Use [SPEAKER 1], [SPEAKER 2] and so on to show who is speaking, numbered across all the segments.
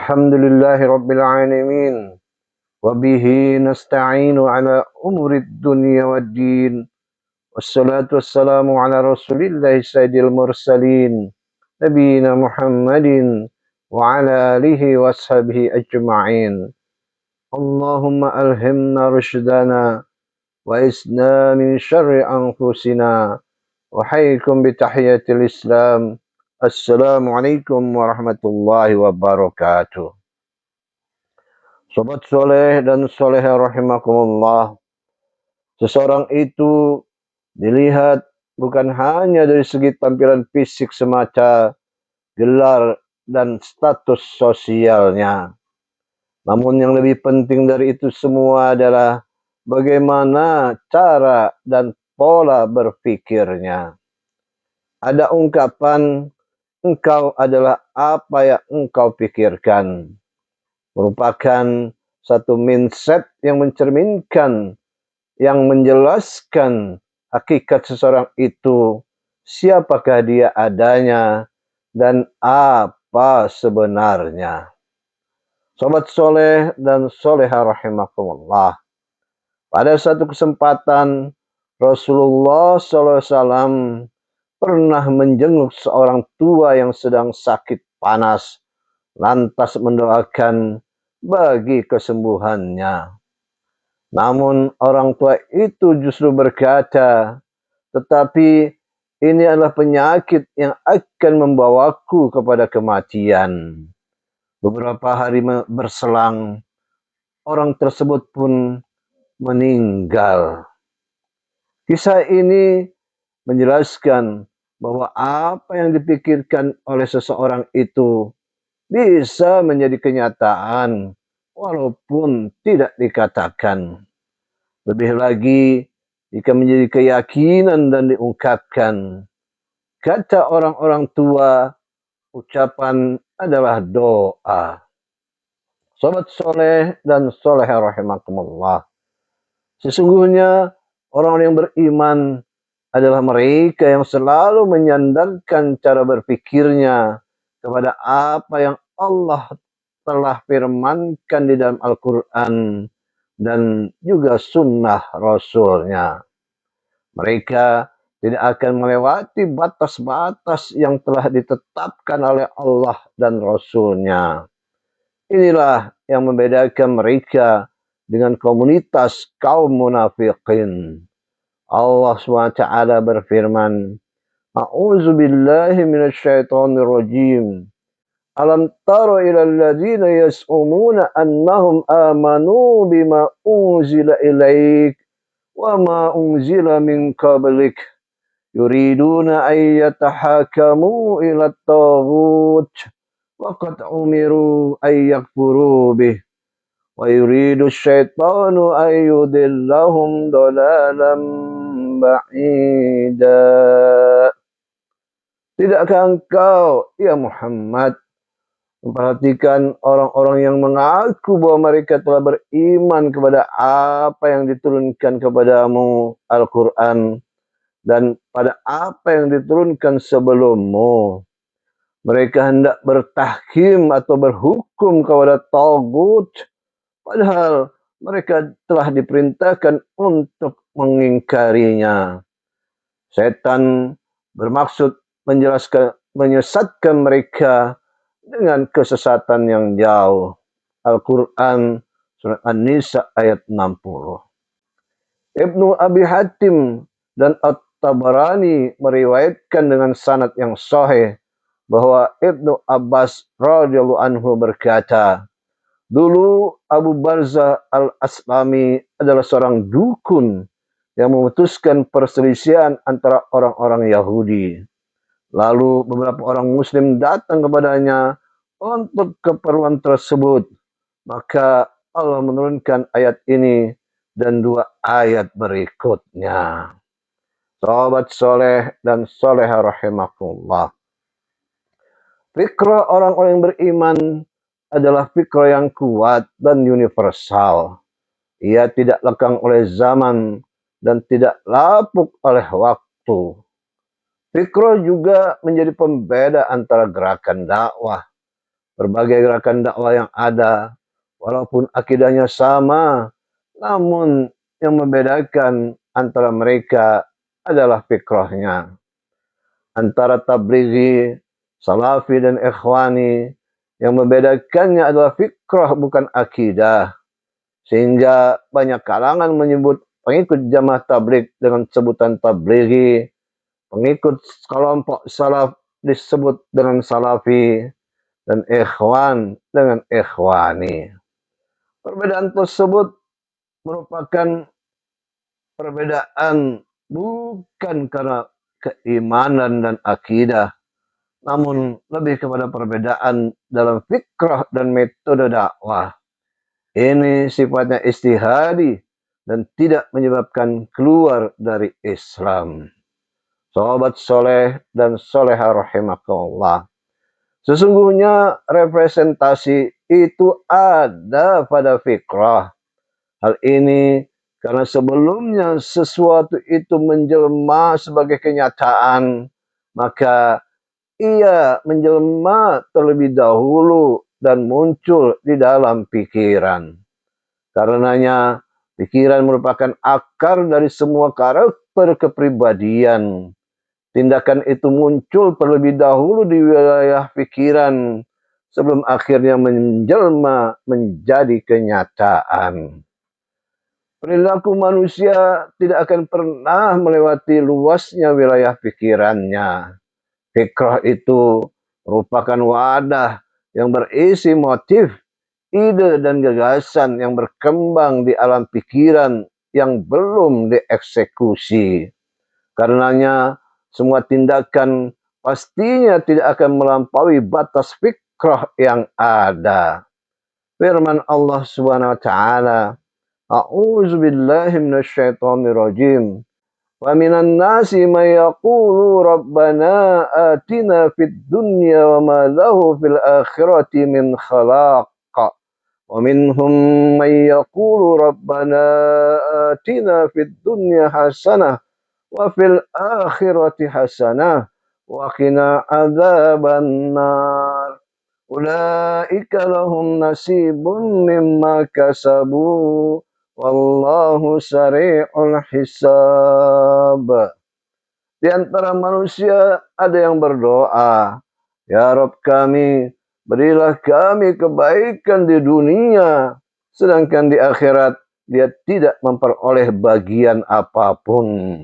[SPEAKER 1] Alhamdulillahi Rabbil Alamin. Wabihi nasta'inu ala umuri dunya wad din. Wassalatu wassalamu ala rasulillahi sayyidil mursalin. Nabiyina Muhammadin wa ala alihi wa ashabihi ajma'in. Allahumma alhimna rushdana wa isna min syarri anfusina. Wa hayyikum bitahiyatil Islam. Assalamualaikum warahmatullahi wabarakatuh. Sobat soleh dan soleha rahimakumullah. Seseorang itu dilihat bukan hanya dari segi tampilan fisik semata, gelar, dan status sosialnya. Namun yang lebih penting dari itu semua adalah bagaimana cara dan pola berpikirnya. Ada ungkapan, engkau adalah apa yang engkau pikirkan. Merupakan satu mindset yang mencerminkan, yang menjelaskan hakikat seseorang itu, siapakah dia adanya, dan apa sebenarnya. Sobat soleh dan soleha rahimakumullah. Pada satu kesempatan, Rasulullah SAW pernah menjenguk seorang tua yang sedang sakit panas, lantas mendoakan bagi kesembuhannya. Namun orang tua itu justru berkata, tetapi ini adalah penyakit yang akan membawaku kepada kematian. Beberapa hari berselang, orang tersebut pun meninggal. Kisah ini menjelaskan bahwa apa yang dipikirkan oleh seseorang itu bisa menjadi kenyataan walaupun tidak dikatakan. Lebih lagi jika menjadi keyakinan dan diungkapkan. Kata orang-orang tua, ucapan adalah doa. Sobat soleh dan soleha rahimakumullah. Sesungguhnya orang yang beriman adalah mereka yang selalu menyandarkan cara berpikirnya kepada apa yang Allah telah firmankan di dalam Al-Quran dan juga sunnah Rasulnya. Mereka tidak akan melewati batas-batas yang telah ditetapkan oleh Allah dan Rasulnya. Inilah yang membedakan mereka dengan komunitas kaum munafikin. Allah SWT berfirman, A'udzu billahi minasyaitonir rajim. Alam tara ilal ladzina yas'umuna annahum amanu bima unzila ilaik wa ma unzila min qablik yuriduna an yatahakamu ila at-taghut wa qad umiru an yakfuru bih wa yuridu asyaitanu an yudillahum dalalan ba'ida. Tidakkah engkau, ya Muhammad, memperhatikan orang-orang yang mengaku bahwa mereka telah beriman kepada apa yang diturunkan kepadamu, Al-Quran, dan pada apa yang diturunkan sebelummu. Mereka hendak bertahkim atau berhukum kepada tagut, padahal mereka telah diperintahkan untuk mengingkarinya. Setan bermaksud menyesatkan mereka dengan kesesatan yang jauh. Al-Quran surat An-Nisa ayat 60. Ibnu Abi Hatim dan At-Tabarani meriwayatkan dengan sanad yang sahih bahwa Ibnu Abbas radhiyallahu anhu berkata, dulu Abu Barzah al-Aslami adalah seorang dukun yang memutuskan perselisihan antara orang-orang Yahudi. Lalu beberapa orang Muslim datang kepadanya untuk keperluan tersebut. Maka Allah menurunkan ayat ini dan dua ayat berikutnya. Sahabat soleh dan soleha rahimakumullah. Fikrah orang-orang yang beriman adalah fikrah yang kuat dan universal. Ia tidak lekang oleh zaman dan tidak lapuk oleh waktu. Fikrah juga menjadi pembeda antara gerakan dakwah, berbagai gerakan dakwah yang ada, walaupun akidahnya sama, namun yang membedakan antara mereka adalah fikrahnya. Antara tablighi, salafi dan ikhwani, yang membedakannya adalah fikrah bukan akidah. Sehingga banyak kalangan menyebut pengikut jamaah tabligh dengan sebutan tablighi, pengikut kelompok salaf disebut dengan salafi, dan ikhwan dengan ikhwani. Perbedaan tersebut merupakan perbedaan bukan karena keimanan dan akidah, namun lebih kepada perbedaan dalam fikrah dan metode dakwah. Ini sifatnya istihadi dan tidak menyebabkan keluar dari Islam. Sahabat soleh dan soleha rahimakumullah. Sesungguhnya representasi itu ada pada fikrah. Hal ini karena sebelumnya sesuatu itu menjelma sebagai kenyataan, maka ia menjelma terlebih dahulu dan muncul di dalam pikiran. Karenanya, pikiran merupakan akar dari semua karakter kepribadian. Tindakan itu muncul terlebih dahulu di wilayah pikiran sebelum akhirnya menjelma menjadi kenyataan. Perilaku manusia tidak akan pernah melewati luasnya wilayah pikirannya. Fikrah itu merupakan wadah yang berisi motif, ide dan gagasan yang berkembang di alam pikiran yang belum dieksekusi. Karenanya semua tindakan pastinya tidak akan melampaui batas fikrah yang ada. Firman Allah Subhanahu wa taala, A'udzu billahi minasyaitonir rajim. Wa minan nasi may yaqulu rabbana atina fid dunya wa ma lahu fil akhirati min khalaq. Wa minhum may yaqulu rabbana atina fid dunya hasanah wa fil akhirati hasanah wa qina adzaban nar. Ulaika lahum nasibun mimma kasabu wallahu sari'ul hisab. Di antara manusia ada yang berdoa, Ya Rabb kami, berilah kami kebaikan di dunia, sedangkan di akhirat dia tidak memperoleh bagian apapun.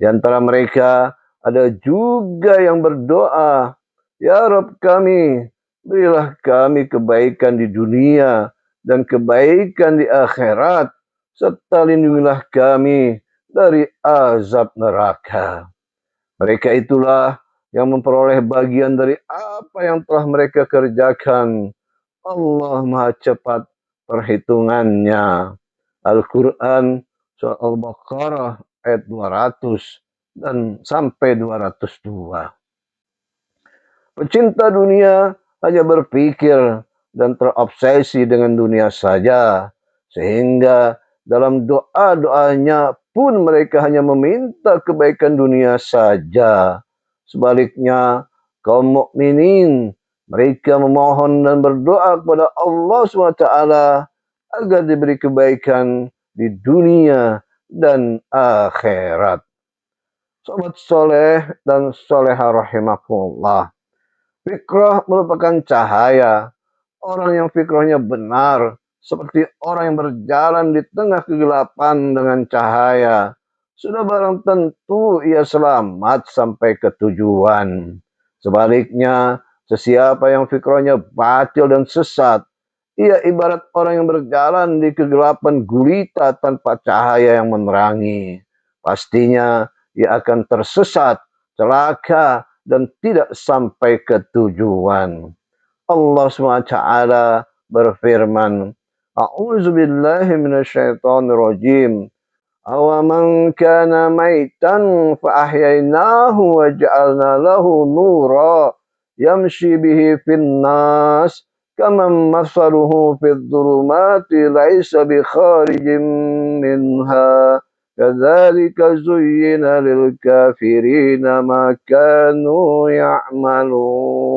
[SPEAKER 1] Di antara mereka ada juga yang berdoa, Ya Rabb kami, berilah kami kebaikan di dunia dan kebaikan di akhirat, serta lindungilah kami dari azab neraka. Mereka itulah yang memperoleh bagian dari apa yang telah mereka kerjakan. Allah Maha Cepat perhitungannya. Al-Quran Surah Al-Baqarah ayat 200 dan sampai 202. Pecinta dunia hanya berpikir dan terobsesi dengan dunia saja, sehingga dalam doa-doanya pun mereka hanya meminta kebaikan dunia saja. Sebaliknya, kaum mukminin mereka memohon dan berdoa kepada Allah SWT agar diberi kebaikan di dunia dan akhirat. Sobat soleh dan soleha rahimakumullah. Fikrah merupakan cahaya. Orang yang fikrahnya benar, seperti orang yang berjalan di tengah kegelapan dengan cahaya. Sudah barang tentu ia selamat sampai ke tujuan. Sebaliknya, sesiapa yang fikrahnya batil dan sesat, ia ibarat orang yang berjalan di kegelapan gulita tanpa cahaya yang menerangi. Pastinya ia akan tersesat, celaka, dan tidak sampai ke tujuan. Allah SWT berfirman, A'udzu billahi minasyaitonir rajim. Awaman kana maitan fa ahyainahu wa ja'alna lahu nura yamshi bihi fin nas kaman masaluhu fid dhulumati laisa bi kharijin minha kadzalika zuyyina lil kafirina ma kanu ya'malun.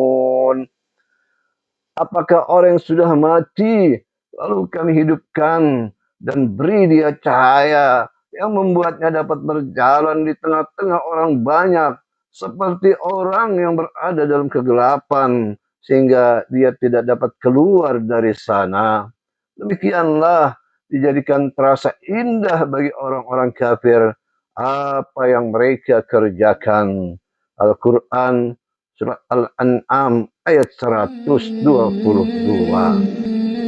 [SPEAKER 1] Apakah orang yang sudah mati, lalu kami hidupkan dan beri dia cahaya yang membuatnya dapat berjalan di tengah-tengah orang banyak, seperti orang yang berada dalam kegelapan, sehingga dia tidak dapat keluar dari sana. Demikianlah dijadikan terasa indah bagi orang-orang kafir apa yang mereka kerjakan. Al-Quran Surat Al-An'am ayat 122.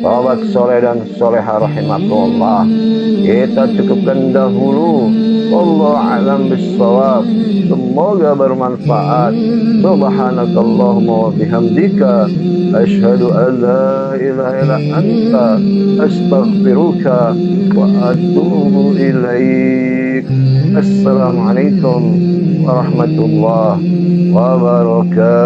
[SPEAKER 1] Sahabat soleh dan soleha rahimakumullah, kita cukupkan dahulu. Wallahu a'lam bissawab. Semoga bermanfaat. Subhanakallahumma wa bihamdika asyhadu an la ilaha illa anta astaghfiruka wa atubu ilaik. Assalamualaikum warahmatullahi wabarakatuh.